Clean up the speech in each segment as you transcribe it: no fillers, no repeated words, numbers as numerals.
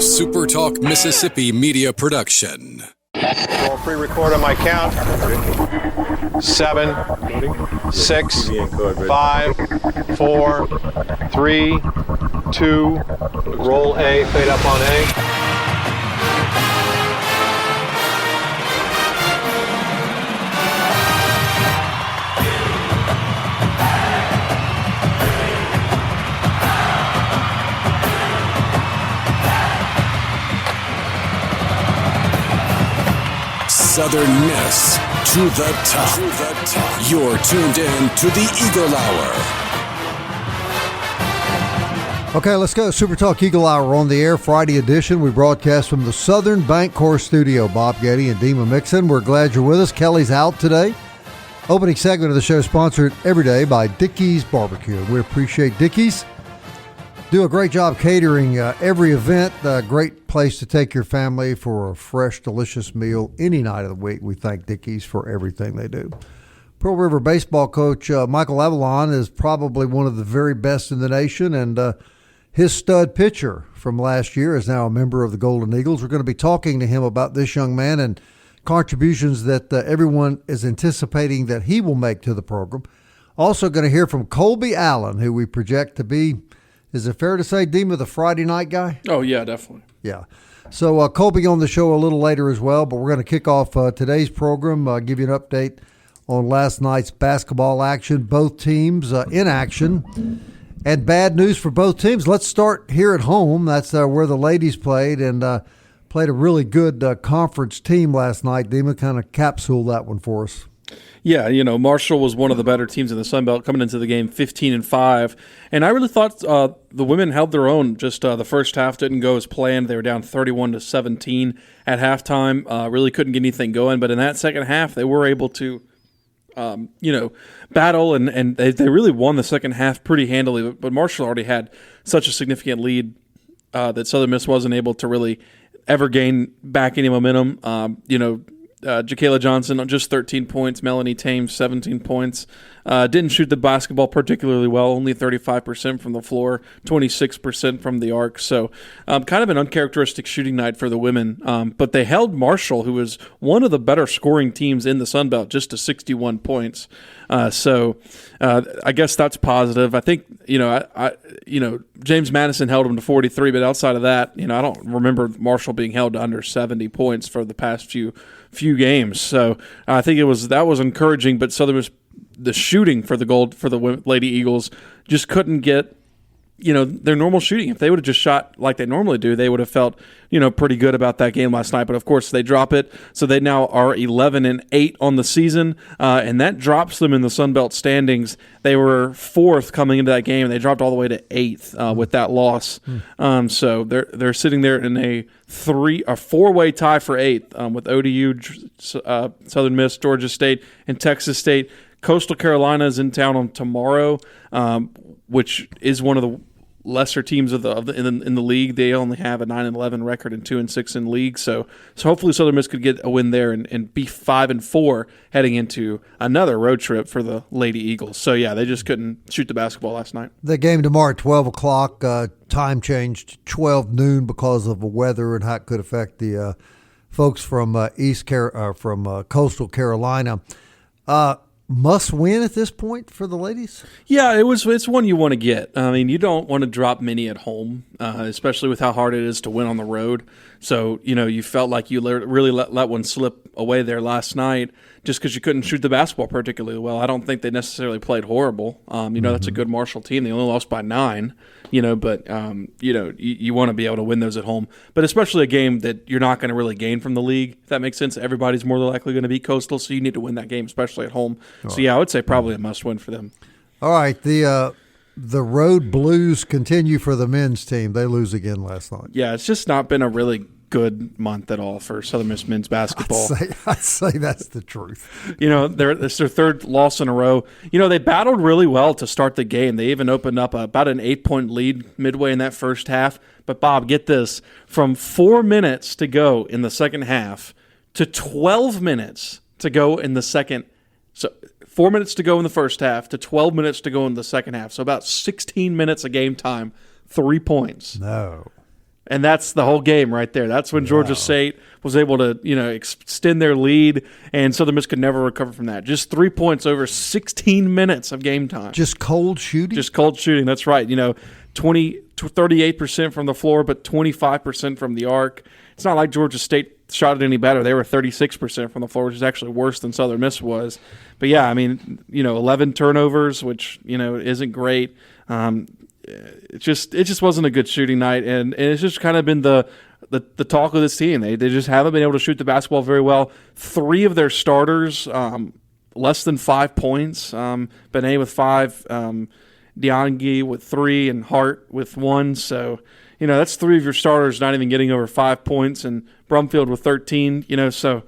SuperTalk Mississippi media production. I'll pre-record on my count. 7, 6, 5, 4, 3, 2. Roll A, fade up on A. Southern Miss to the top. You're tuned in to the Eagle Hour. Okay, let's go. Super Talk Eagle Hour on the air, Friday edition. We broadcast from the Southern Bank Course Studio. Bob Getty and Dima Mixon. We're glad you're with us. Kelly's out today. Opening segment of the show sponsored every day by Dickey's Barbecue. We appreciate Dickey's. Do a great job catering every event. A great place to take your family for a fresh, delicious meal any night of the week. We thank Dickey's for everything they do. Pearl River baseball coach Michael Avalon is probably one of the very best in the nation, and his stud pitcher from last year is now a member of the Golden Eagles. We're going to be talking to him about this young man and contributions that everyone is anticipating that he will make to the program. Also going to hear from Colby Allen, who we project to be, is it fair to say, Dima, the Friday night guy? Oh, yeah, definitely. Yeah. So Colby on the show a little later as well, but we're going to kick off today's program, give you an update on last night's basketball action, both teams in action, and bad news for both teams. Let's start here at home. That's where the ladies played, and played a really good conference team last night. Dima, kind of capsule that one for us. Yeah, Marshall was one of the better teams in the Sun Belt coming into the game 15-5. And I really thought the women held their own. Just the first half didn't go as planned. They were down 31-17 at halftime. Really couldn't get anything going. But in that second half, they were able to, battle. And they really won the second half pretty handily. But Marshall already had such a significant lead that Southern Miss wasn't able to really ever gain back any momentum. Jakayla Johnson, just 13 points. Melanie Thames, 17 points. Didn't shoot the basketball particularly well, only 35% from the floor, 26% from the arc. So kind of an uncharacteristic shooting night for the women. But they held Marshall, who was one of the better scoring teams in the Sun Belt, just to 61 points. So I guess that's positive. I think, James Madison held him to 43, but outside of that, I don't remember Marshall being held to under 70 points for the past few games. So I think that was encouraging, but Southern Miss, the shooting for the Lady Eagles just couldn't get their normal shooting. If they would have just shot like they normally do, they would have felt pretty good about that game last night. But of course they drop it, so they now are 11-8 on the season, and that drops them in the Sun Belt standings. They were fourth coming into that game, and they dropped all the way to eighth with that loss. So they're sitting there in a four-way tie for eighth with ODU, Southern Miss, Georgia State, and Texas State. Coastal Carolina is in town on tomorrow, which is one of the lesser teams in the league. They only have a 9-11 record and 2-6 in league. So hopefully Southern Miss could get a win there and be 5-4 heading into another road trip for the Lady Eagles. So yeah, they just couldn't shoot the basketball last night. The game tomorrow at 12 o'clock, time changed to 12 noon because of the weather and how it could affect the folks from Coastal Carolina. Must win at this point for the ladies? Yeah, it's one you want to get. I mean, you don't want to drop many at home, especially with how hard it is to win on the road. So, you felt like you really let one slip away there last night just because you couldn't shoot the basketball particularly well. I don't think they necessarily played horrible. That's a good Marshall team. They only lost by 9, but you want to be able to win those at home. But especially a game that you're not going to really gain from the league, if that makes sense. Everybody's more likely going to beat Coastal, so you need to win that game, especially at home. All so, yeah, I would say probably a must-win for them. All right, the road blues continue for the men's team. They lose again last night. Yeah, it's just not been a really good month at all for Southern Miss men's basketball. I'd say that's the truth. It's their third loss in a row. They battled really well to start the game. They even opened up about an 8-point lead midway in that first half. But, Bob, get this. From 4 minutes to go in the second half to 12 minutes to go in the second. So 4 minutes to go in the first half to 12 minutes to go in the second half. So about 16 minutes of game time, 3 points. No. And that's the whole game right there. That's when Georgia State was able to, extend their lead, and Southern Miss could never recover from that. Just 3 points over 16 minutes of game time. Just cold shooting? Just cold shooting, that's right. 38% from the floor, but 25% from the arc. It's not like Georgia State shot it any better. They were 36% from the floor, which is actually worse than Southern Miss was. But, 11 turnovers, which, isn't great. It just wasn't a good shooting night, and it's just kind of been the talk of this team. They just haven't been able to shoot the basketball very well. 3 of their starters, less than 5 points. Benet with 5, Diangi with 3, and Hart with 1. So, that's 3 of your starters not even getting over 5 points, and Brumfield with 13. So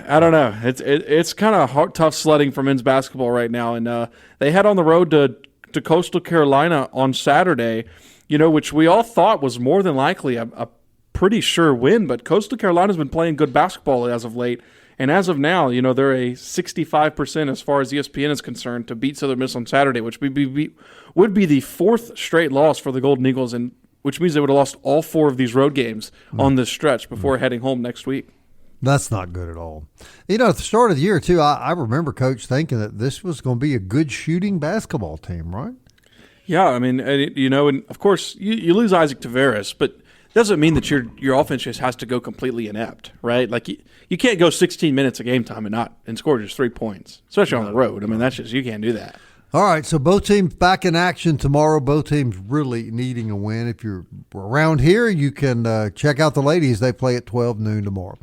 I don't know. It's kind of tough sledding for men's basketball right now, and they head on the road to Coastal Carolina on Saturday, which we all thought was more than likely a pretty sure win. But Coastal Carolina's been playing good basketball as of late. And as of now, they're a 65% as far as ESPN is concerned to beat Southern Miss on Saturday, which would be the 4th straight loss for the Golden Eagles, and which means they would have lost all 4 of these road games on this stretch before heading home next week. That's not good at all. At the start of the year, too, I remember Coach thinking that this was going to be a good shooting basketball team, right? Yeah, and of course, you lose Isaac Taveras, but it doesn't mean that your offense just has to go completely inept, right? Like, you can't go 16 minutes of game time and score just 3 points, especially on the road. That's just, you can't do that. All right, so both teams back in action tomorrow. Both teams really needing a win. If you're around here, you can check out the ladies. They play at 12 noon tomorrow.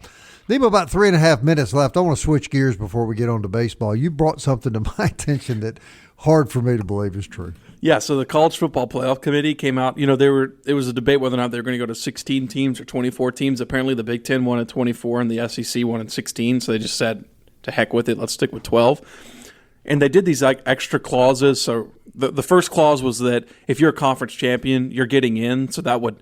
Leave about 3.5 minutes left. I want to switch gears before we get on to baseball. You brought something to my attention that hard for me to believe is true. Yeah, so the College Football Playoff Committee came out. It was a debate whether or not they were going to go to 16 teams or 24 teams. Apparently the Big Ten wanted 24 and the SEC wanted 16, so they just said, to heck with it, let's stick with 12. And they did these extra clauses. So the first clause was that if you're a conference champion, you're getting in, so that would,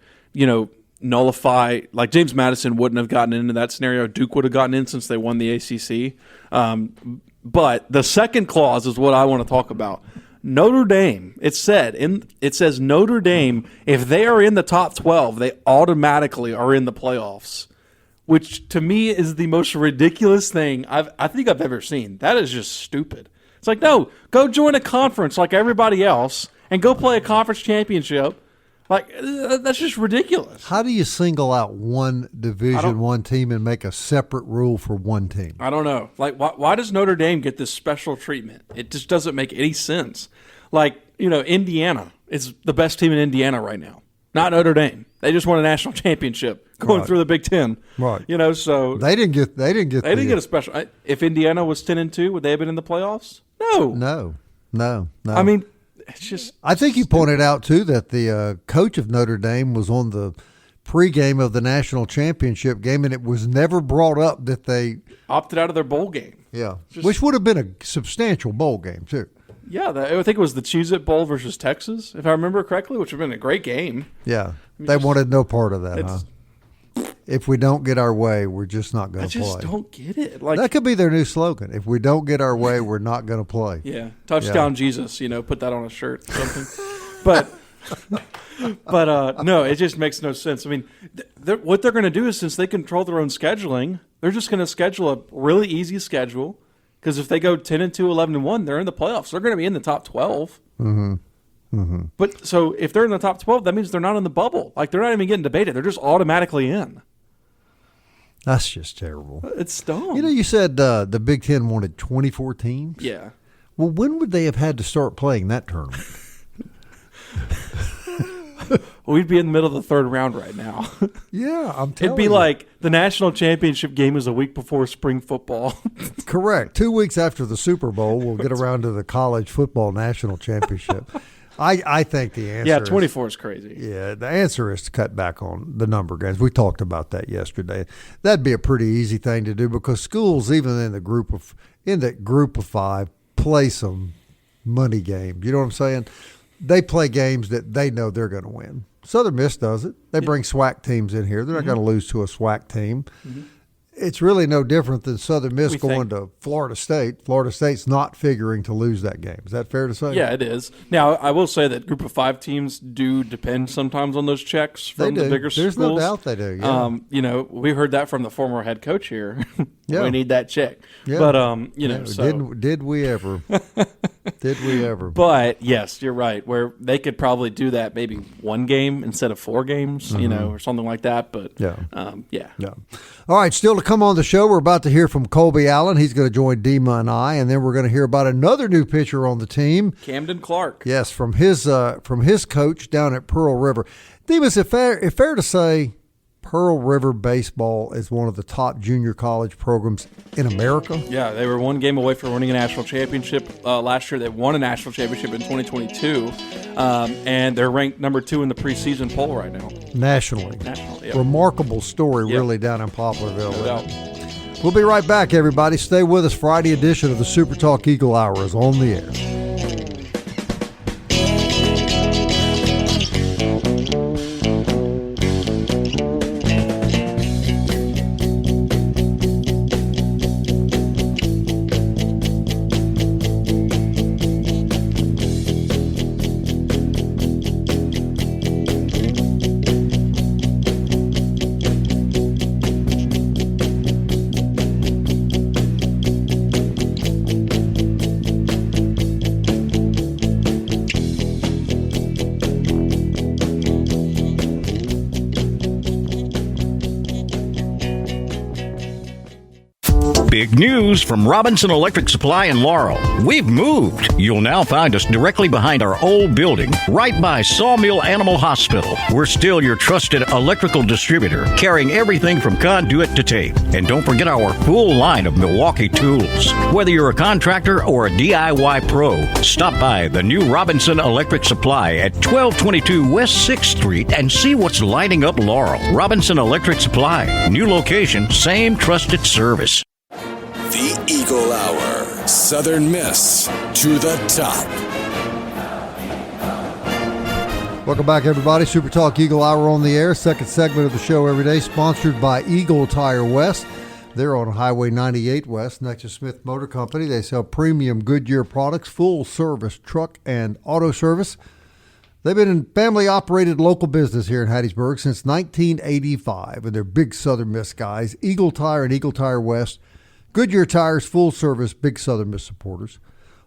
nullify, like James Madison wouldn't have gotten into that scenario. Duke would have gotten in since they won the ACC. But the second clause is what I want to talk about. Notre Dame, it says Notre Dame, if they are in the top 12, they automatically are in the playoffs, which to me is the most ridiculous thing I think I've ever seen. That is just stupid. It's like, no, go join a conference like everybody else and go play a conference championship. Like, that's just ridiculous. How do you single out one Division I team and make a separate rule for one team? I don't know. Like, why does Notre Dame get this special treatment? It just doesn't make any sense. Like, Indiana is the best team in Indiana right now, not Notre Dame. They just won a national championship going through the Big Ten. Right. So they didn't get a special. If Indiana was 10-2, would they have been in the playoffs? No. It's just. I think you pointed out too that the coach of Notre Dame was on the pregame of the national championship game, and it was never brought up that they opted out of their bowl game. Yeah, which would have been a substantial bowl game too. Yeah, I think it was the Cheez-It Bowl versus Texas, if I remember correctly, which would have been a great game. Yeah, they wanted no part of that. Huh? If we don't get our way, we're just not going to play. I just don't get it. That could be their new slogan. If we don't get our way, we're not going to play. Yeah, touchdown Jesus. Put that on a shirt or something. But no, it just makes no sense. What they're going to do is, since they control their own scheduling, they're just going to schedule a really easy schedule. Because if they go 10-2, 11-1, they're in the playoffs. They're going to be in the top 12. Mm-hmm. Mm-hmm. But so if they're in the top 12, that means they're not in the bubble. Like, they're not even getting debated. They're just automatically in. That's just terrible. It's dumb. You said the Big Ten wanted 24 teams? Yeah. Well, when would they have had to start playing that tournament? We'd be in the middle of the third round right now. Yeah, I'm telling you. It'd be like the national championship game is a week before spring football. Correct. 2 weeks after the Super Bowl, we'll get around to the college football national championship. I think the answer 24 is crazy. Yeah, the answer is to cut back on the number of games. We talked about that yesterday. That'd be a pretty easy thing to do because schools, even in the group of 5, play some money games. You know what I'm saying? They play games that they know they're going to win. Southern Miss does it. They bring SWAC teams in here. They're not going to lose to a SWAC team. Mm-hmm. it's really no different than Southern Miss We going to Florida State. Florida State's not figuring to lose that game. Is that fair to say? Yeah, it is. Now, I will say that Group of 5 teams do depend sometimes on those checks from the bigger schools. There's no doubt they do. Yeah. We heard that from the former head coach here. Yeah. We need that check. Yeah. But did we ever? Did we ever? But yes, you're right. Where they could probably do that maybe one game instead of 4 games, or something like that. But Yeah. yeah. All right, still to come on the show, we're about to hear from Colby Allen. He's going to join Dima and I, and then we're going to hear about another new pitcher on the team. Camden Clark. Yes, from his coach down at Pearl River. Dima, is it fair to say Pearl River baseball is one of the top junior college programs in America? Yeah, they were 1 game away from winning a national championship last year. They won a national championship in 2022, and they're ranked number 2 in the preseason poll right now. Nationally. Yep. Remarkable story, Yep. really, down in Poplarville. No doubt. We'll be right back, everybody. Stay with us. Friday edition of the Super Talk Eagle Hour is on the air. Big news from Robinson Electric Supply in Laurel. We've moved. You'll now find us directly behind our old building, right by Sawmill Animal Hospital. We're still your trusted electrical distributor, carrying everything from conduit to tape. And don't forget our full line of Milwaukee tools. Whether you're a contractor or a DIY pro, stop by the new Robinson Electric Supply at 1222 West 6th Street and see what's lighting up Laurel. Robinson Electric Supply. New location, same trusted service. The Eagle Hour. Southern Miss to the top. Welcome back, everybody. Super Talk Eagle Hour on the air. Second segment of the show every day, sponsored by Eagle Tire West. They're on Highway 98 West, next to Smith Motor Company. They sell premium Goodyear products, full service truck and auto service. They've been in family-operated local business here in Hattiesburg since 1985, and they're big Southern Miss guys. Eagle Tire and Eagle Tire West. Goodyear Tires, full service, big Southern Miss supporters.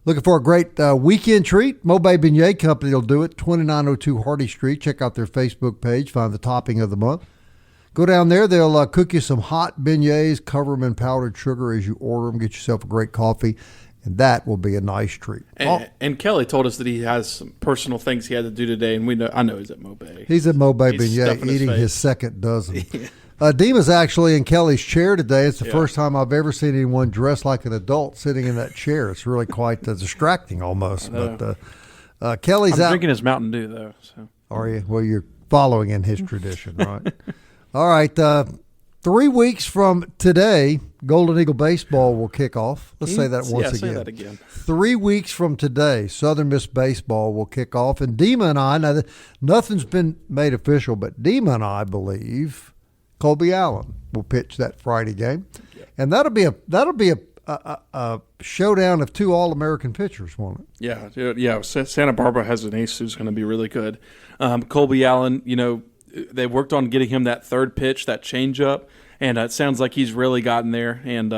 Looking for a great weekend treat? Mobay Beignet Company will do it, 2902 Hardy Street. Check out their Facebook page, find the topping of the month. Go down there, they'll cook you some hot beignets, cover them in powdered sugar as you order them, get yourself a great coffee, and that will be a nice treat. And Kelly told us that he has some personal things he had to do today, and I know he's at Mobay. He's at Mobay Beignet eating his second dozen. Dima's actually in Kelly's chair today. It's the first time I've ever seen anyone dressed like an adult sitting in that chair. It's really quite distracting almost. But Kelly's out. Drinking his Mountain Dew, though. So. Are you? Well, you're following in his tradition, right? All right. 3 weeks from today, Golden Eagle baseball will kick off. Let's say that once again. Say that again. 3 weeks from today, Southern Miss baseball will kick off. And Dima and I, now nothing's been made official, but Dima and I believe Colby Allen will pitch that Friday game, and that'll be a showdown of 2 All-American pitchers, won't it? Yeah. Santa Barbara has an ace who's going to be really good. Colby Allen, they worked on getting him that third pitch, that changeup, and it sounds like he's really gotten there. And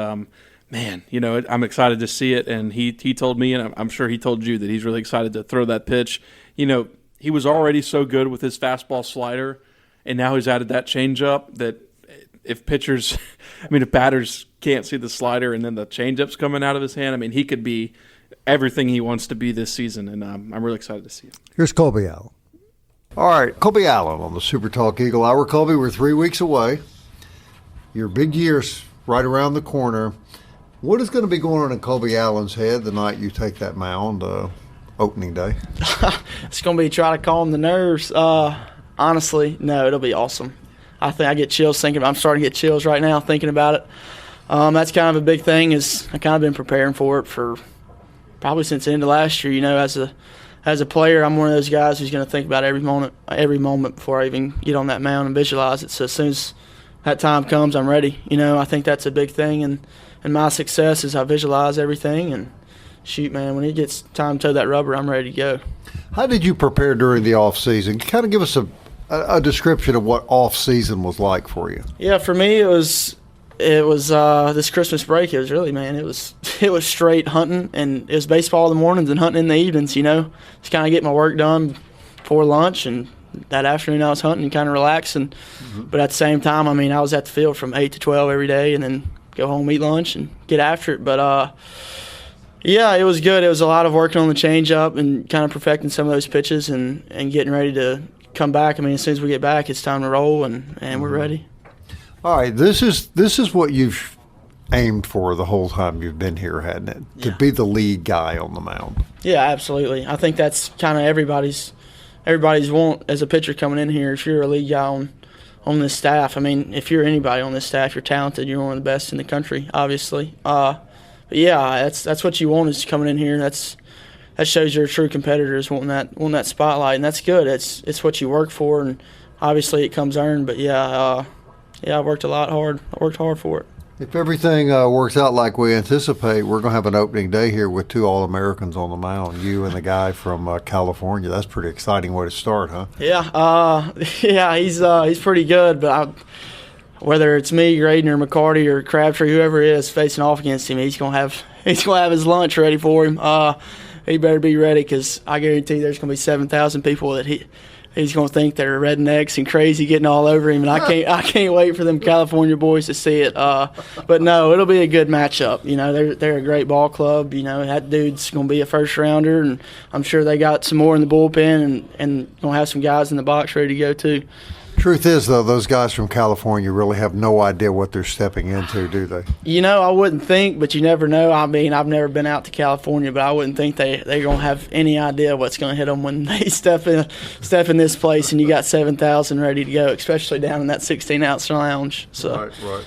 man, I'm excited to see it. And he told me, and I'm sure he told you, that he's really excited to throw that pitch. He was already so good with his fastball slider. And now he's added that changeup that if batters can't see the slider and then the changeup's coming out of his hand, he could be everything he wants to be this season, and I'm really excited to see it. Here's Colby Allen. All right, Colby Allen on the Super Talk Eagle Hour. Colby, we're 3 weeks away. Your big year's right around the corner. What is going to be going on in Colby Allen's head the night you take that mound opening day? It's going to be try to calm the nerves. Honestly, no, it'll be awesome. I think I get chills thinking about it. I'm starting to get chills right now thinking about it. That's kind of a big thing. I kind of been preparing for it for probably since the end of last year. As a player, I'm one of those guys who's going to think about every moment before I even get on that mound and visualize it. So as soon as that time comes, I'm ready. I think that's a big thing, and my success is I visualize everything, and shoot, man, when it gets time to toe that rubber, I'm ready to go. How did you prepare during the off season? Kind of give us a description of what off season was like for you. Yeah, for me it was this Christmas break. It was really, man, it was straight hunting, and it was baseball in the mornings and hunting in the evenings. Just kind of get my work done before lunch, and that afternoon I was hunting and kind of relaxing. But at the same time, I mean, I was at the field from 8 to 12 every day, and then go home, eat lunch, and get after it. But yeah, it was good. It was a lot of working on the changeup and kind of perfecting some of those pitches and getting ready to come back. I mean, as soon as we get back, it's time to roll, and we're ready. All right, this is what you've aimed for the whole time you've been here, hadn't it? Yeah. To be the lead guy on the mound. Yeah, absolutely. I think that's kind of everybody's want as a pitcher coming in here. If you're a lead guy on this staff, I mean, if you're anybody on this staff, you're talented. You're one of the best in the country, obviously. But yeah, that's what you want is coming in here. That shows you're a true competitor, is wanting that spotlight, and that's good. It's what you work for, and obviously it comes earned. But yeah, I worked hard. I worked hard for it. If everything works out like we anticipate, we're going to have an opening day here with 2 All-Americans on the mound, you and the guy from California. That's a pretty exciting way to start, huh? Yeah, he's pretty good, but whether it's me, Graydon, or McCarty, or Crabtree, whoever it is facing off against him, he's gonna have his lunch ready for him. He better be ready, because I guarantee there's gonna be 7,000 people that he's gonna think they're rednecks and crazy getting all over him, and I can't wait for them California boys to see it. But no, it'll be a good matchup. They're a great ball club. That dude's gonna be a first rounder, and I'm sure they got some more in the bullpen, and gonna have some guys in the box ready to go too. Truth is, though, those guys from California really have no idea what they're stepping into, do they? I wouldn't think, but you never know. I mean, I've never been out to California, but I wouldn't think they're going to have any idea what's going to hit them when they step in this place, and you got 7,000 ready to go, especially down in that 16-ounce lounge. So. Right.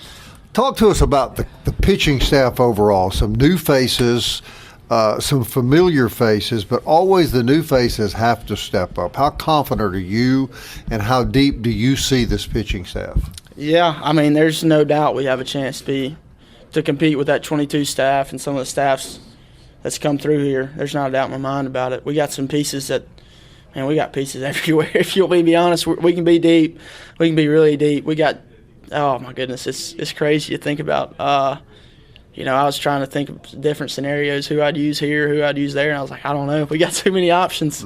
Talk to us about the pitching staff overall. Some new faces, some familiar faces, but always the new faces have to step up. How confident are you, and how deep do you see this pitching staff? Yeah, I mean, there's no doubt we have a chance to compete with that 22 staff and some of the staffs that's come through here. There's not a doubt in my mind about it. We got some pieces we got pieces everywhere. If you'll be honest, we can be deep. We can be really deep. We got, oh my goodness, it's crazy to think about. I was trying to think of different scenarios, who I'd use here, who I'd use there, and I was like, I don't know. We got too many options.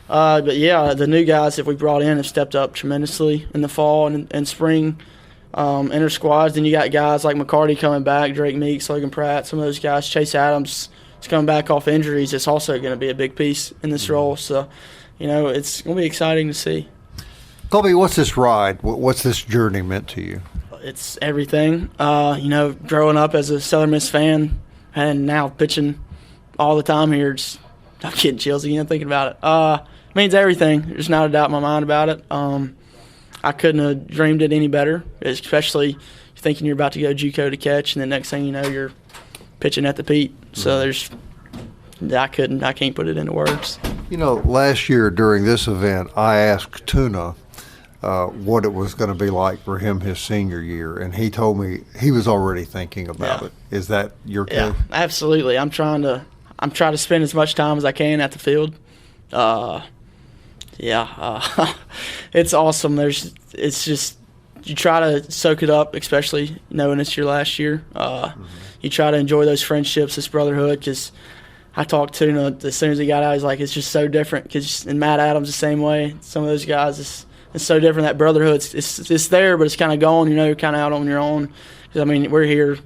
But, yeah, the new guys that we brought in have stepped up tremendously in the fall and spring inter squads. Then you got guys like McCarty coming back, Drake Meeks, Logan Pratt, some of those guys. Chase Adams is coming back off injuries. It's also going to be a big piece in this role. So, it's going to be exciting to see. Colby, what's this ride? What's this journey meant to you? It's everything. Growing up as a Southern Miss fan and now pitching all the time here, I'm getting chills again thinking about it. It means everything. There's not a doubt in my mind about it. I couldn't have dreamed it any better, especially thinking you're about to go JUCO to catch, and the next thing you know, you're pitching at the Pete. So I can't put it into words. Last year during this event, I asked Tuna what it was going to be like for him his senior year, and he told me he was already thinking about it. Is that your case? Yeah, absolutely. I'm trying to spend as much time as I can at the field. It's awesome. It's just you try to soak it up, especially knowing it's your last year. You try to enjoy those friendships, this brotherhood, because I talked to him as soon as he got out. He's like, it's just so different. And Matt Adams the same way. Some of those guys, it's so different. That brotherhood, it's there, but it's kind of gone. You're kind of out on your own. 'Cause, I mean, we're here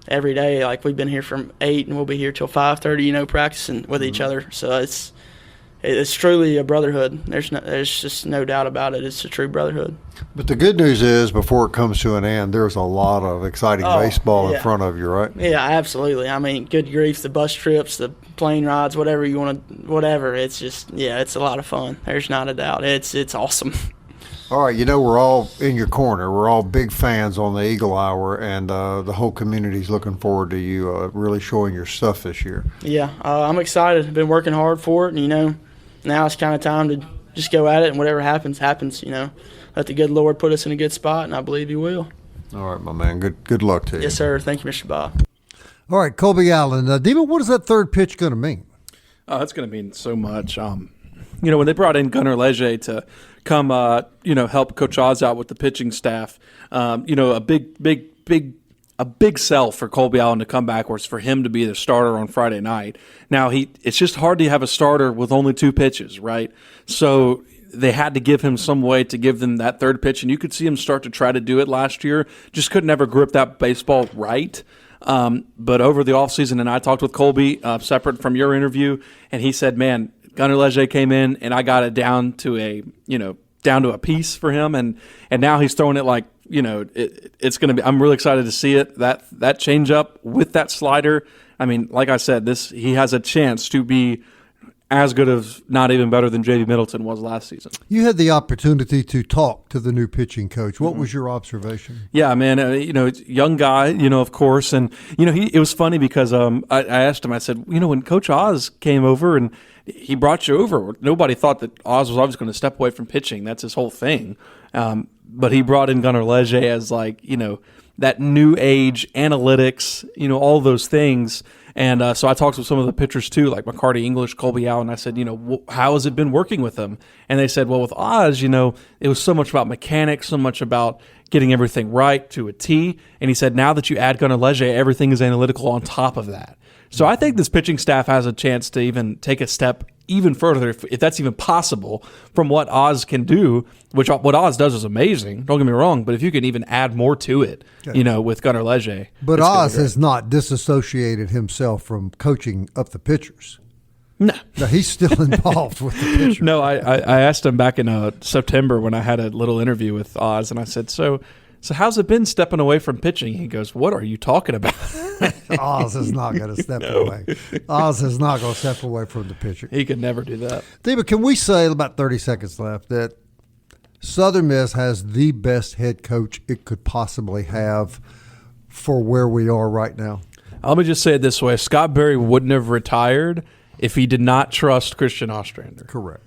every day. Like, we've been here from 8, and we'll be here till 5:30. Practicing with each other. So it's truly a brotherhood. There's just no doubt about it. It's a true brotherhood. But the good news is, before it comes to an end, there's a lot of exciting baseball in front of you, right? Yeah, absolutely. I mean, good grief, the bus trips, the plane rides, whatever you want to, whatever. It's just, it's a lot of fun. There's not a doubt. It's awesome. All right, we're all in your corner. We're all big fans on the Eagle Hour, and the whole community's looking forward to you really showing your stuff this year. Yeah, I'm excited. I've been working hard for it, and, now it's kind of time to just go at it, and whatever happens, happens, Let the good Lord put us in a good spot, and I believe He will. All right, my man. Good luck to you. Yes, sir. Thank you, Mr. Bob. All right, Colby Allen. Demon, what is that third pitch going to mean? Oh, that's going to mean so much. When they brought in Gunnar Leger to come, help Coach Oz out with the pitching staff, a big sell for Colby Allen to come back was for him to be the starter on Friday night. Now, it's just hard to have a starter with only 2 pitches, right? So they had to give him some way to give them that third pitch, and you could see him start to try to do it last year. Just could never grip that baseball right. But over the offseason, and I talked with Colby separate from your interview, and he said, man, Gunnar Leger came in, and I got it down to a piece for him, and now he's throwing it like, it's going to be. I'm really excited to see it. That change up with that slider. I mean, like I said, he has a chance to be as good as, not even better than J.B. Middleton was last season. You had the opportunity to talk to the new pitching coach. What was your observation? Yeah, man. Young guy. Of course, and it was funny because I asked him. I said, when Coach Oz came over and he brought you over, nobody thought that Oz was always going to step away from pitching. That's his whole thing. But he brought in Gunnar Leger as that new age analytics, all those things. And so I talked with some of the pitchers too, like McCarty English, Colby Allen. I said, how has it been working with them? And they said, well, with Oz, it was so much about mechanics, so much about getting everything right to a T. And he said, now that you add Gunnar Leger, everything is analytical on top of that. So I think this pitching staff has a chance to even take a step even further, if that's even possible, from what Oz can do, which what Oz does is amazing, don't get me wrong, but if you can even add more to it, with Gunnar Leger. But Oz has not disassociated himself from coaching up the pitchers. No, he's still involved with the pitchers. No, I asked him back in September when I had a little interview with Oz, and I said, so how's it been stepping away from pitching? He goes, what are you talking about? Oz is not going to step away. Oz is not going to step away from the pitcher. He could never do that. David, can we say, about 30 seconds left, that Southern Miss has the best head coach it could possibly have for where we are right now? Let me just say it this way. Scott Berry wouldn't have retired if he did not trust Christian Ostrander. Correct.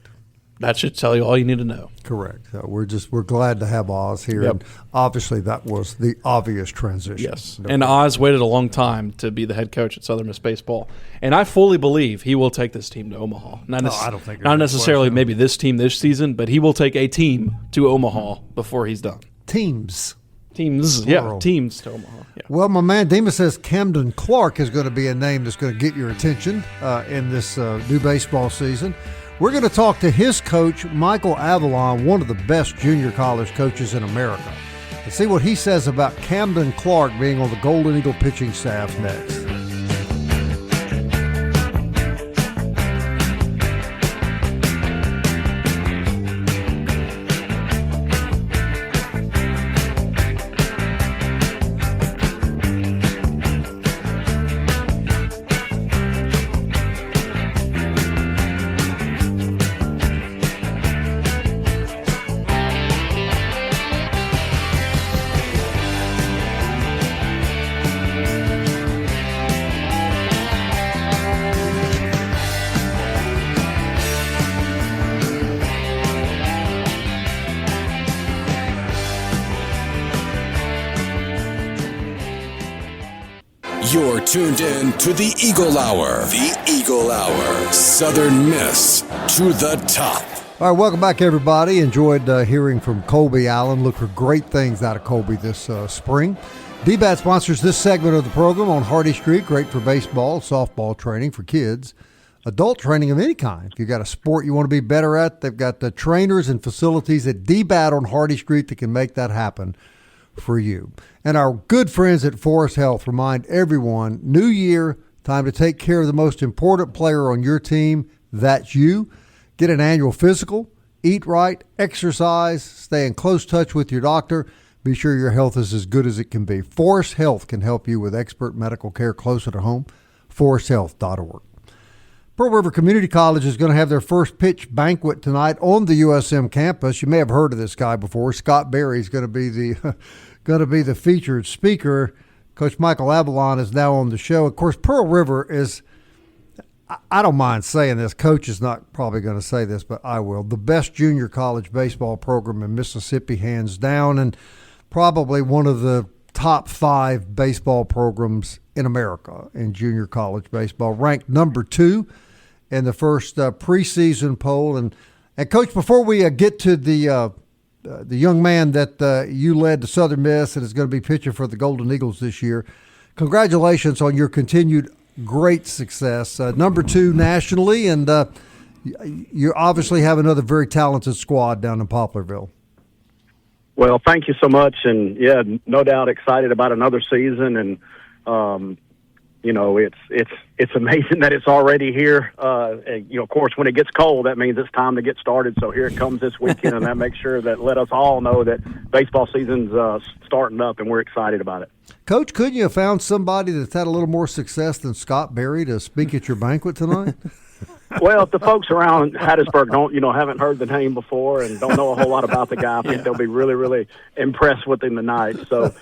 That should tell you all you need to know. Correct. So we're glad to have Oz here. Yep. And obviously, that was the obvious transition. Yes. And Oz waited a long time to be the head coach at Southern Miss baseball. And I fully believe he will take this team to Omaha. I don't think not necessarily maybe this team this season, but he will take a team to Omaha before he's done. Teams to Omaha. Yeah. Well, my man Dima says Camden Clark is going to be a name that's going to get your attention in this new baseball season. We're going to talk to his coach, Michael Avalon, one of the best junior college coaches in America, and see what he says about Camden Clark being on the Golden Eagle pitching staff next. You're tuned in to the Eagle Hour. The Eagle Hour. Southern Miss to the top. All right, welcome back, everybody. Enjoyed hearing from Colby Allen. Look for great things out of Colby this spring. DBAT sponsors this segment of the program on Hardy Street. Great for baseball, softball training for kids, adult training of any kind. If you've got a sport you want to be better at, they've got the trainers and facilities at DBAT on Hardy Street that can make that happen for you. And our good friends at Forest Health remind everyone, new year, time to take care of the most important player on your team. That's you. Get an annual physical, eat right, exercise, stay in close touch with your doctor. Be sure your health is as good as it can be. Forest Health can help you with expert medical care closer to home. ForestHealth.org. Pearl River Community College is going to have their first pitch banquet tonight on the USM campus. You may have heard of this guy before. Scott Berry is going to be the featured speaker. Coach Michael Avalon is now on the show. Of course, Pearl River is, I don't mind saying this. Coach is not probably going to say this, but I will. The best junior college baseball program in Mississippi, hands down, and probably one of the top 5 baseball programs in America in junior college baseball, ranked number 2 in the first preseason poll. And Coach, before we get to the young man that you led to Southern Miss and is going to be pitching for the Golden Eagles this year, congratulations on your continued great success. Number 2 nationally, and you obviously have another very talented squad down in Poplarville. Well, thank you so much, and yeah, no doubt excited about another season, and it's amazing that it's already here. Of course, when it gets cold, that means it's time to get started. So here it comes this weekend, and that makes sure that let us all know that baseball season's starting up, and we're excited about it. Coach, couldn't you have found somebody that's had a little more success than Scott Berry to speak at your banquet tonight? Well, if the folks around Hattiesburg haven't heard the name before and don't know a whole lot about the guy, I think they'll be really, really impressed with him tonight. So,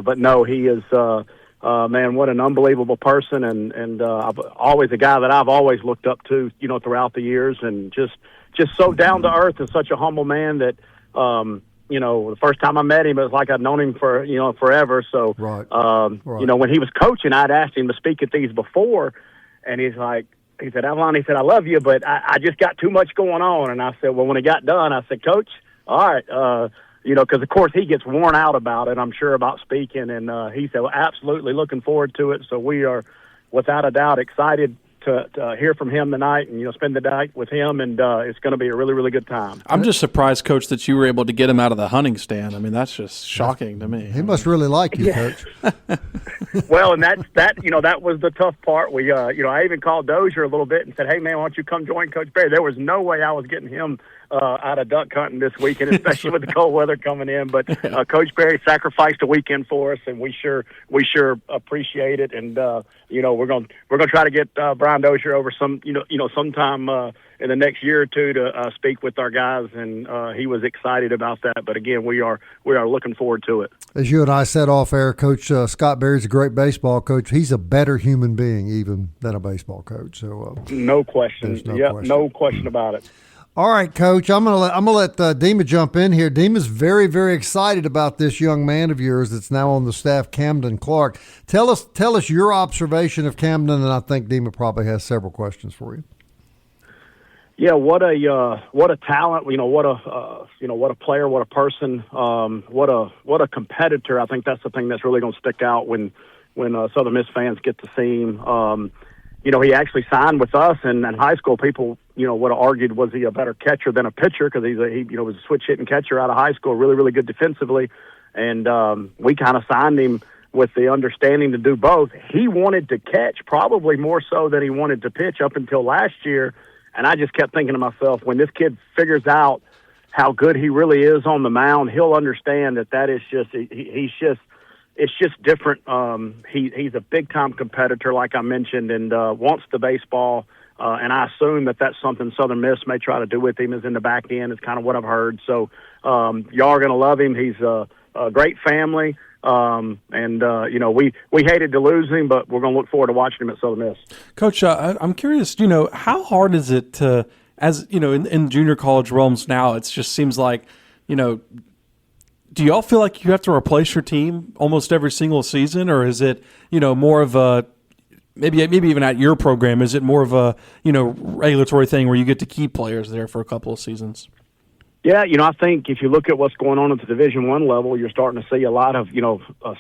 but no, he is, man, what an unbelievable person, and I've always a guy that I've always looked up to, throughout the years, and just so down to earth and such a humble man that, the first time I met him, it was like I'd known him for, forever. So, right. When he was coaching, I'd asked him to speak at these before, and he said, Avalon, he said, I love you, but I just got too much going on. And I said, well, when he got done, I said, Coach, all right, because, of course, he gets worn out about it, I'm sure, about speaking. And he said, well, absolutely looking forward to it. So we are, without a doubt, excited to hear from him tonight and, spend the night with him. And it's going to be a really, really good time. I'm just surprised, Coach, that you were able to get him out of the hunting stand. I mean, that's just shocking to me. He must really like you, Coach. Well, and that was the tough part. We, I even called Dozier a little bit and said, hey, man, why don't you come join Coach Berry? There was no way I was getting him out of duck hunting this weekend, especially with the cold weather coming in. But Coach Berry sacrificed a weekend for us, and we sure appreciate it. And we're gonna try to get Brian Dozier over sometime in the next year or two to speak with our guys, and he was excited about that. But again, we are looking forward to it. As you and I said off air, Coach Scott Berry's a great baseball coach. He's a better human being even than a baseball coach. So no question. No question about it. All right, Coach. I'm gonna let Dima jump in here. Dima's very, very excited about this young man of yours that's now on the staff, Camden Clark. Tell us your observation of Camden, and I think Dima probably has several questions for you. Yeah, what a talent. What a player, what a person, what a competitor. I think that's the thing that's really going to stick out when Southern Miss fans get to see him. He actually signed with us, and in high school, people, would have argued, was he a better catcher than a pitcher? Because he was a switch hitting catcher out of high school, really, really good defensively. And we kind of signed him with the understanding to do both. He wanted to catch probably more so than he wanted to pitch up until last year. And I just kept thinking to myself, when this kid figures out how good he really is on the mound, he'll understand that is just, it's just different. He's a big-time competitor, like I mentioned, and wants the baseball. And I assume that's something Southern Miss may try to do with him is in the back end is kind of what I've heard. So y'all are going to love him. He's a great family. We hated to lose him, but we're going to look forward to watching him at Southern Miss. Coach, I'm curious, how hard is it to, in junior college realms now, it just seems like, do y'all feel like you have to replace your team almost every single season, or is it, more of a, maybe even at your program, is it more of a, regulatory thing where you get to keep players there for a couple of seasons? Yeah, I think if you look at what's going on at the Division I level, you're starting to see a lot of,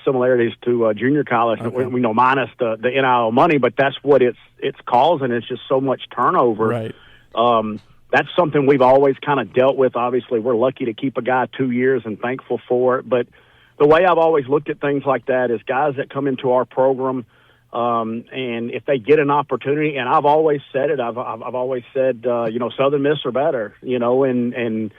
similarities to junior college. Okay. We know minus the NIL money, but that's what it's causing. It's just so much turnover. Right. That's something we've always kind of dealt with. Obviously, we're lucky to keep a guy 2 years and thankful for it. But the way I've always looked at things like that is guys that come into our program, and if they get an opportunity, and I've always said it, I've always said, Southern Miss are better, and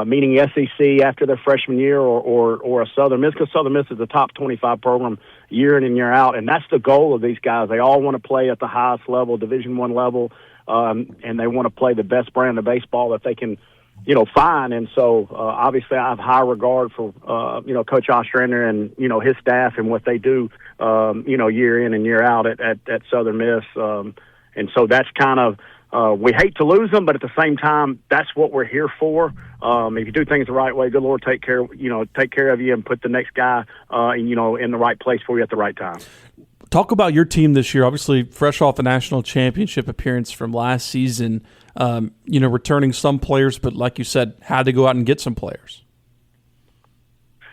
meaning SEC after their freshman year or a Southern Miss, because Southern Miss is a top 25 program year in and year out. And that's the goal of these guys. They all want to play at the highest level, Division I level, and they want to play the best brand of baseball that they can, find. And so, obviously, I have high regard for, Coach Ostrander and, his staff and what they do, year in and year out at Southern Miss. And so that's kind of we hate to lose them, but at the same time, that's what we're here for. If you do things the right way, good Lord, take care of you and put the next guy, in the right place for you at the right time. Talk about your team this year. Obviously, fresh off a national championship appearance from last season, returning some players, but like you said, had to go out and get some players.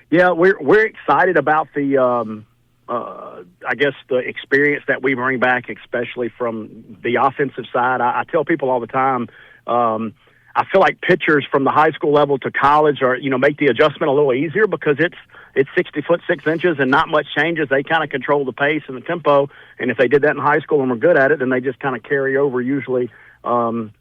Yeah, we're excited about the the experience that we bring back, especially from the offensive side. I tell people all the time, I feel like pitchers from the high school level to college are, make the adjustment a little easier because it's 60 foot 6 inches and not much changes. They kind of control the pace and the tempo. And if they did that in high school and were good at it, then they just kind of carry over usually, into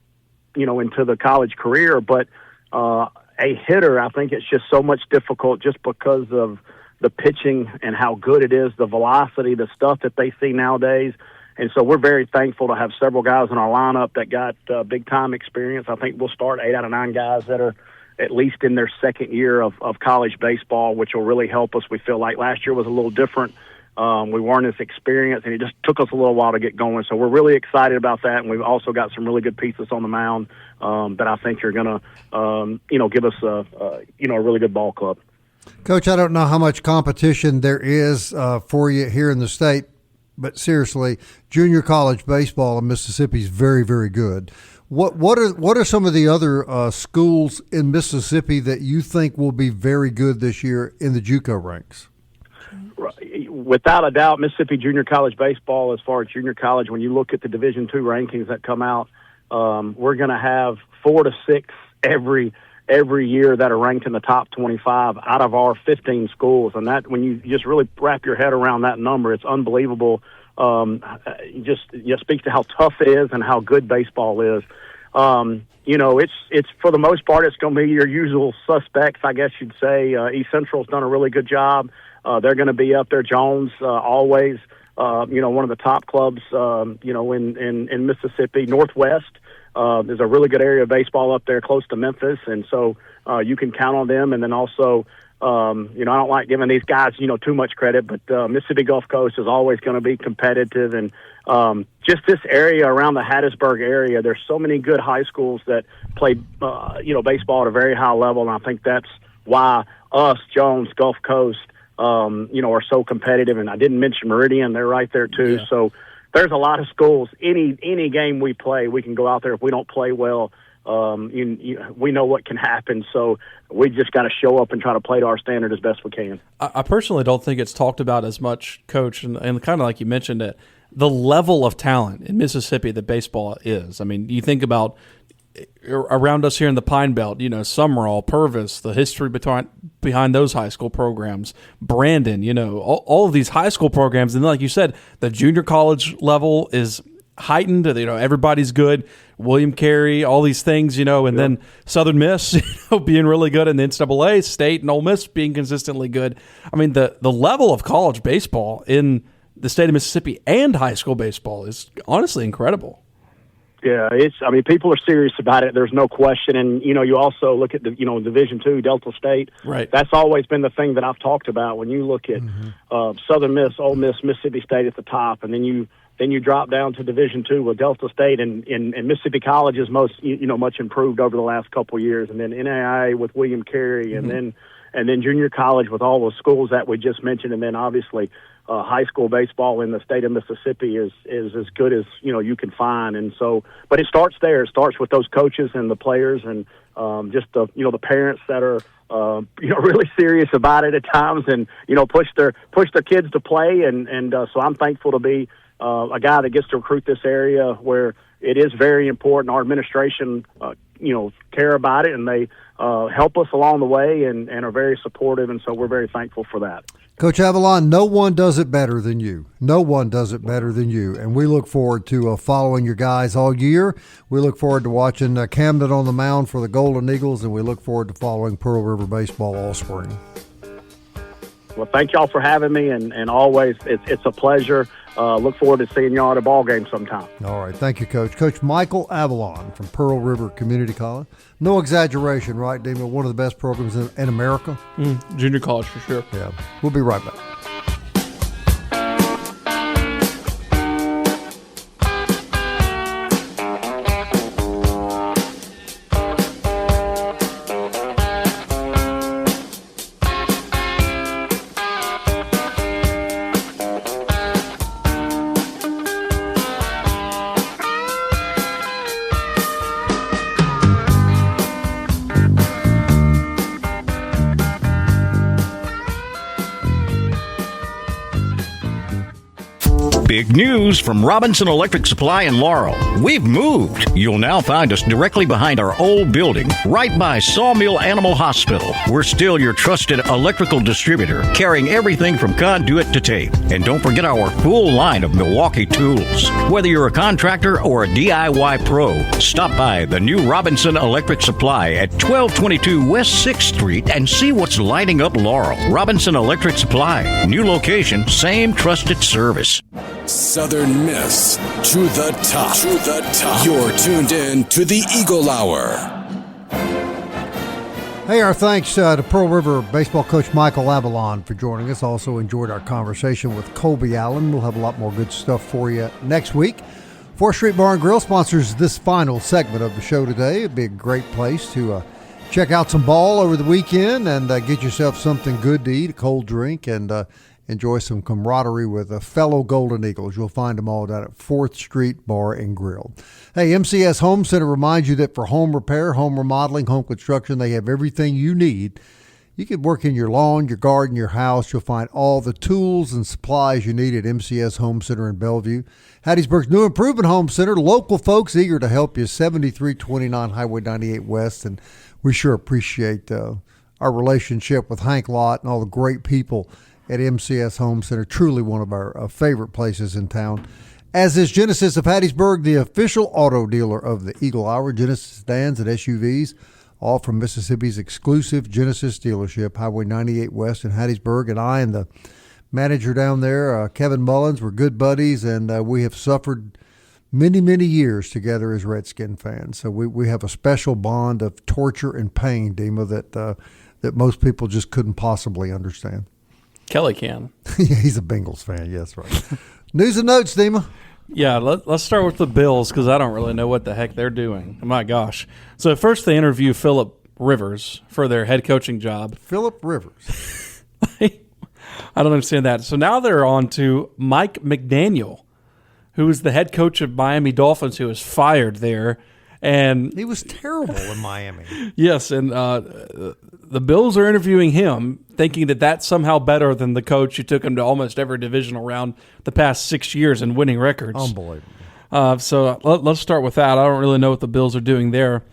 the college career. But a hitter, I think it's just so much difficult just because of the pitching and how good it is, the velocity, the stuff that they see nowadays. And so we're very thankful to have several guys in our lineup that got big-time experience. I think we'll start 8 out of 9 guys that are at least in their second year of college baseball, which will really help us. We feel like last year was a little different. We weren't as experienced, and it just took us a little while to get going. So we're really excited about that, and we've also got some really good pieces on the mound that I think are going to, give us a really good ball club. Coach, I don't know how much competition there is for you here in the state, but seriously, junior college baseball in Mississippi is very, very good. What are some of the other schools in Mississippi that you think will be very good this year in the JUCO ranks? Without a doubt, Mississippi junior college baseball, as far as junior college, when you look at the Division II rankings that come out, we're going to have 4 to 6 every year that are ranked in the top 25 out of our 15 schools. And that, when you just really wrap your head around that number, it's unbelievable. Just speaks to how tough it is and how good baseball is. It's for the most part, it's going to be your usual suspects, I guess you'd say. East Central's done a really good job. They're going to be up there. Jones, always, one of the top clubs, in Mississippi. Northwest, there's a really good area of baseball up there close to Memphis. And so, you can count on them. And then also, I don't like giving these guys, too much credit, but Mississippi Gulf Coast is always going to be competitive. And just this area around the Hattiesburg area, there's so many good high schools that play, baseball at a very high level. And I think that's why us, Jones, Gulf Coast, are so competitive. And I didn't mention Meridian. They're right there, too. Yeah. So there's a lot of schools. Any game we play, we can go out there. If we don't play well, we know what can happen. So we just got to show up and try to play to our standard as best we can. I personally don't think it's talked about as much, Coach, and kind of like you mentioned it, the level of talent in Mississippi that baseball is. I mean, you think about around us here in the Pine Belt, Summerall, Purvis, the history behind those high school programs, Brandon, all of these high school programs. And like you said, the junior college level is heightened. Everybody's good. William Carey, all these things, and then Southern Miss, being really good in the NCAA, State and Ole Miss being consistently good. I mean, the level of college baseball in the state of Mississippi and high school baseball is honestly incredible. Yeah, people are serious about it. There's no question. And, you also look at the, Division II, Delta State. Right. That's always been the thing that I've talked about. When you look at Southern Miss, Ole Miss, Mississippi State at the top, and then you drop down to Division II with Delta State, and Mississippi College is much improved over the last couple of years. And then NAIA with William Carey, and then junior college with all the schools that we just mentioned. And then obviously high school baseball in the state of Mississippi is as good as, you can find. And so, but it starts there. It starts with those coaches and the players and just the parents that are, really serious about it at times and, push their kids to play. And so I'm thankful to be a guy that gets to recruit this area where it is very important. Our administration, care about it, and they help us along the way and are very supportive. And so we're very thankful for that. Coach Avalon, no one does it better than you. No one does it better than you. And we look forward to following your guys all year. We look forward to watching Camden on the mound for the Golden Eagles, and we look forward to following Pearl River baseball all spring. Well, thank y'all for having me, and always it's a pleasure. Look forward to seeing y'all at a ball game sometime. All right. Thank you, Coach. Coach Michael Avalon from Pearl River Community College. No exaggeration, right, Damon? One of the best programs in America. Junior college for sure. Yeah. We'll be right back. Big news from Robinson Electric Supply in Laurel. We've moved. You'll now find us directly behind our old building, right by Sawmill Animal Hospital. We're still your trusted electrical distributor, carrying everything from conduit to tape. And don't forget our full line of Milwaukee tools. Whether you're a contractor or a DIY pro, stop by the new Robinson Electric Supply at 1222 West 6th Street and see what's lighting up Laurel. Robinson Electric Supply. New location, same trusted service. Southern Miss to the top. To the top. You're tuned in to the Eagle Hour. Hey, our thanks to Pearl River baseball coach Michael Avalon for joining us. Also enjoyed our conversation with Colby Allen. We'll have a lot more good stuff for you next week. 4th Street Bar and Grill sponsors this final segment of the show today. It'd be a great place to check out some ball over the weekend and get yourself something good to eat, a cold drink, and enjoy some camaraderie with fellow Golden Eagles. You'll find them all down at 4th Street Bar and Grill. Hey, MCS Home Center reminds you that for home repair, home remodeling, home construction, they have everything you need. You can work in your lawn, your garden, your house. You'll find all the tools and supplies you need at MCS Home Center in Bellevue. Hattiesburg's new improvement home center, local folks eager to help you, 7329 Highway 98 West. And we sure appreciate our relationship with Hank Lott and all the great people at MCS Home Center. Truly one of our favorite places in town. As is Genesis of Hattiesburg, the official auto dealer of the Eagle Hour. Genesis sedans and SUVs, all from Mississippi's exclusive Genesis dealership, Highway 98 West in Hattiesburg. And I and the manager down there, Kevin Mullins, were good buddies, and we have suffered many, many years together as Redskin fans. So we have a special bond of torture and pain, Dima, that most people just couldn't possibly understand. Kelly can. Yeah, he's a Bengals fan. Yes, right. News and notes, Dima. Yeah, let's start with the Bills because I don't really know what the heck they're doing. My gosh. So first they interview Phillip Rivers for their head coaching job. Phillip Rivers. I don't understand that. So now they're on to Mike McDaniel, who is the head coach of Miami Dolphins, who was fired there. And he was terrible in Miami. Yes, and the Bills are interviewing him, thinking that that's somehow better than the coach who took him to almost every divisional round the past 6 years and winning records. Unbelievable. So let's start with that. I don't really know what the Bills are doing there.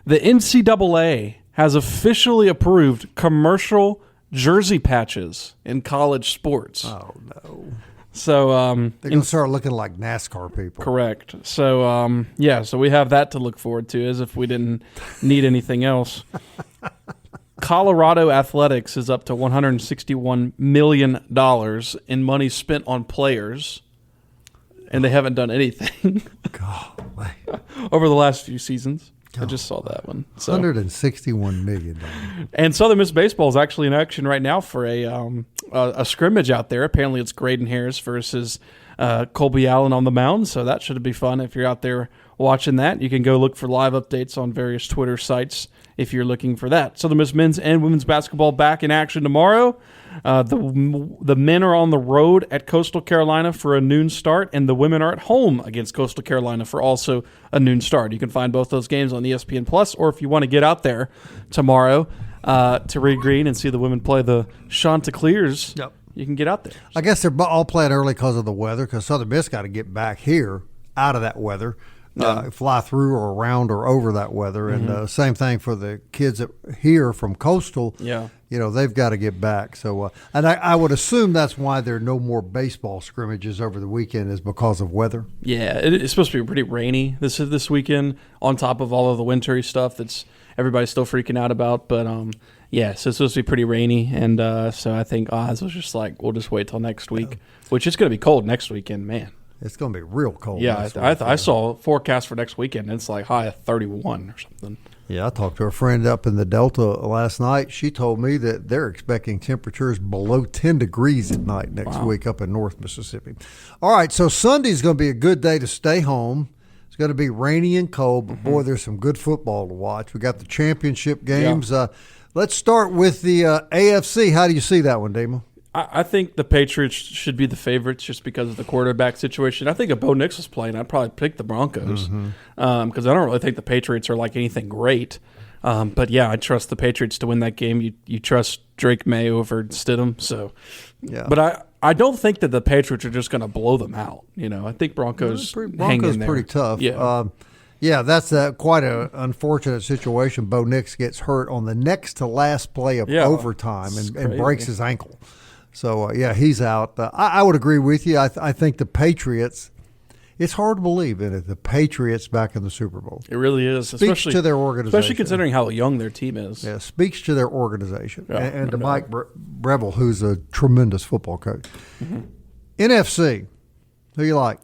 The NCAA has officially approved commercial jersey patches in college sports. Oh, no. So they're going to start looking like NASCAR people. Correct. So, so we have that to look forward to as if we didn't need anything else. Colorado Athletics is up to $161 million in money spent on players, and they haven't done anything over the last few seasons. I just saw that one. So. $161 million. And Southern Miss Baseball is actually in action right now for a scrimmage out there. Apparently it's Graydon Harris versus Colby Allen on the mound, so that should be fun if you're out there watching that. You can go look for live updates on various Twitter sites if you're looking for that. Southern Miss men's and women's basketball back in action tomorrow. The men are on the road at Coastal Carolina for a noon start, and the women are at home against Coastal Carolina for also a noon start. You can find both those games on ESPN Plus, or if you want to get out there tomorrow to Reed Green and see the women play the Chanticleers, you can get out there. I guess they're all playing early because of the weather, because Southern Miss got to get back here out of that weather. Fly through or around or over that weather. And same thing for the kids that here from Coastal. Yeah. You know, they've got to get back. So, and I would assume that's why there are no more baseball scrimmages over the weekend is because of weather. Yeah, it's supposed to be pretty rainy this weekend on top of all of the wintry stuff that's everybody's still freaking out about. But, so it's supposed to be pretty rainy. And so I think Oz was just like, we'll just wait till next week, which is going to be cold next weekend, man. It's going to be real cold. Yeah, I saw a forecast for next weekend. And it's like high of 31 or something. Yeah, I talked to a friend up in the Delta last night. She told me that they're expecting temperatures below 10 degrees at night next week up in North Mississippi. All right, so Sunday's going to be a good day to stay home. It's going to be rainy and cold, but boy, there's some good football to watch. We got the championship games. Yeah. Let's start with the AFC. How do you see that one, Damo? I think the Patriots should be the favorites just because of the quarterback situation. I think if Bo Nix was playing, I'd probably pick the Broncos because I don't really think the Patriots are like anything great. But, yeah, I trust the Patriots to win that game. You trust Drake May over Stidham. So, yeah. But I don't think that the Patriots are just going to blow them out. I think Broncos hang in there. Pretty tough. Yeah. Yeah, that's quite an unfortunate situation. Bo Nix gets hurt on the next to last play of overtime and breaks his ankle. So, he's out. I would agree with you. I think the Patriots, it's hard to believe in it, the Patriots back in the Super Bowl. It really is. Speaks to their organization. Especially considering how young their team is. Yeah, speaks to their organization. And to Mike Breville, who's a tremendous football coach. Mm-hmm. NFC, who you like?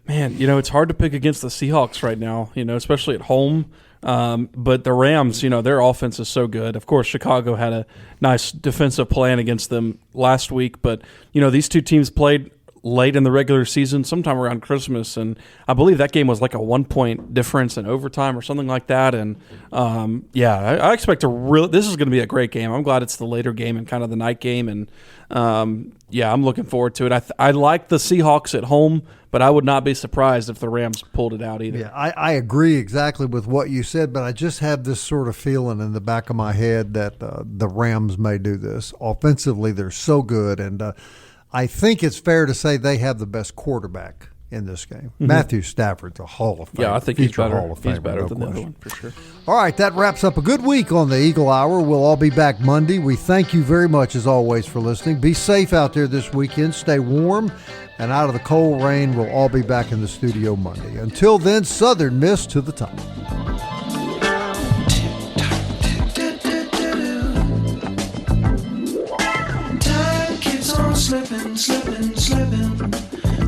Man, it's hard to pick against the Seahawks right now, especially at home. But the Rams, their offense is so good. Of course, Chicago had a nice defensive plan against them last week. But, these two teams played late in the regular season, sometime around Christmas. And I believe that game was like a 1-point difference in overtime or something like that. And, I expect this is going to be a great game. I'm glad it's the later game and kind of the night game. And, I'm looking forward to it. I like the Seahawks at home, but I would not be surprised if the Rams pulled it out either. Yeah, I agree exactly with what you said, but I just have this sort of feeling in the back of my head that the Rams may do this. Offensively, they're so good, and I think it's fair to say they have the best quarterback in this game. Mm-hmm. Matthew Stafford's a Hall of Famer. Yeah, I think he's better. Hall of Famer, he's better than the other one, for sure. All right, that wraps up a good week on the Eagle Hour. We'll all be back Monday. We thank you very much, as always, for listening. Be safe out there this weekend. Stay warm and out of the cold rain. We'll all be back in the studio Monday. Until then, Southern Miss to the top. Time keeps on slipping, slipping, slipping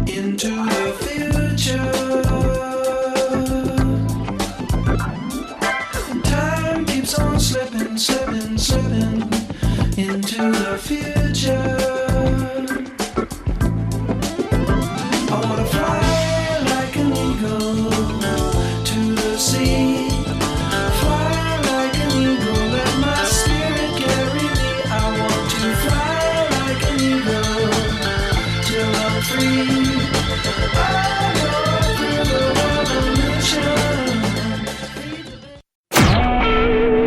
into the future. Time keeps on slipping, slipping, slipping into the future. I wanna fly like an eagle to the sea. Fly like an eagle, let my spirit carry me. I want to fly like an eagle till I'm free. I go through the revolution.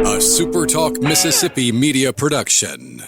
A SuperTalk Mississippi media production.